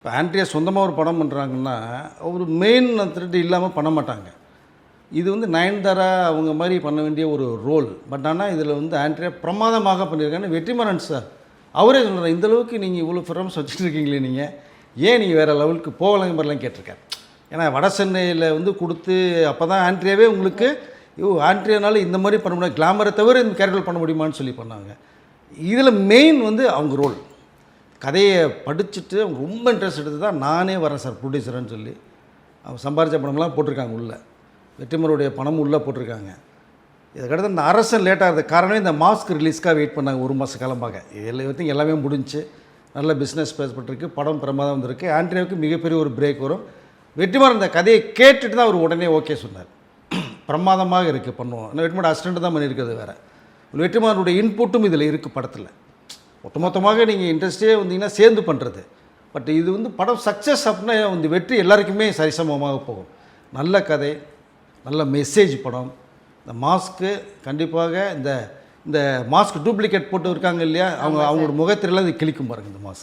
இப்போ ஆண்ட்ரியா சொந்தமாக ஒரு படம் பண்ணுறாங்கன்னா ஒரு மெயின் த்ரெட் இல்லாமல் பண்ண மாட்டாங்க. இது வந்து நயன்தாரா அவங்க மாதிரி பண்ண வேண்டிய ஒரு ரோல். பட் ஆனால் இதில் வந்து ஆண்ட்ரியா பிரமாதமாக பண்ணியிருக்காங்க. வெற்றிமாறன் சார் அவரே சொல்கிறார், இந்தளவுக்கு நீங்கள் இவ்வளோ ஃபிரம்ஸ் வச்சுட்டு இருக்கீங்களே, நீங்கள் ஏன் நீங்கள் வேறு லெவலுக்கு போகலங்க மாதிரிலாம் கேட்டிருக்காரு. ஏன்னா வட சென்னையில் வந்து கொடுத்து அப்போ தான் ஆண்ட்ரியாவே உங்களுக்கு ஆண்ட்ரியானால இந்த மாதிரி பண்ண முடியாது, கிளாமரை தவிர இந்த கேரக்டர் பண்ண முடியுமான்னு சொல்லி பண்ணாங்க. இதில் மெயின் வந்து அவங்க ரோல். கதையை படிச்சுட்டு அவங்க ரொம்ப இன்ட்ரெஸ்ட் எடுத்து தான் நானே வரேன் சார் ப்ரொடியூசர்னு சொல்லி அவங்க சம்பாரித்த பணம்லாம் போட்டிருக்காங்க உள்ளே. வெற்றிமாறனுடைய பணமும் உள்ளே போட்டிருக்காங்க. இதுக்கடுத்து இந்த அரசன் லேட்டாகிறது காரணம் இந்த மாஸ்க் ரிலீஸ்க்காக வெயிட் பண்ணாங்க ஒரு மாத காலமாக. எல்லாத்தையும் எல்லாமே முடிஞ்சு நல்ல பிஸ்னஸ் பேசப்பட்டிருக்கு, படம் பிரமாதம் வந்திருக்கு. ஆண்ட்ரியாவுக்கு மிகப்பெரிய ஒரு பிரேக் வரும். வெற்றிமாறன் இந்த கதையை கேட்டுட்டு தான் அவர் உடனே ஓகே சொன்னார். பிரமாதமாக இருக்குது, பண்ணுவோம். ஆனால் வெற்றிமாறன் அசிஸ்டண்ட் தான் பண்ணியிருக்கிறது வேறு. வெற்றிமாறனுடைய இன்புட்டும் இதில் இருக்குது படத்தில். ஒட்டுமொத்தமாக நீங்கள் இன்ட்ரெஸ்டே வந்தீங்கன்னா சேர்ந்து பண்ணுறது. பட் இது வந்து படம் சக்ஸஸ் அப்படின்னா இந்த வெற்றி எல்லாருக்குமே சரிசமமாக போகும். நல்ல கதை, நல்ல மெசேஜ் படம். இந்த மாஸ்க்கு கண்டிப்பாக இந்த மாஸ்க் டூப்ளிகேட் போட்டு இருக்காங்க இல்லையா, அவங்களோட முகத்திலலாம் இது கிழிக்கும் பாருங்கள் இந்த மாஸ்க்.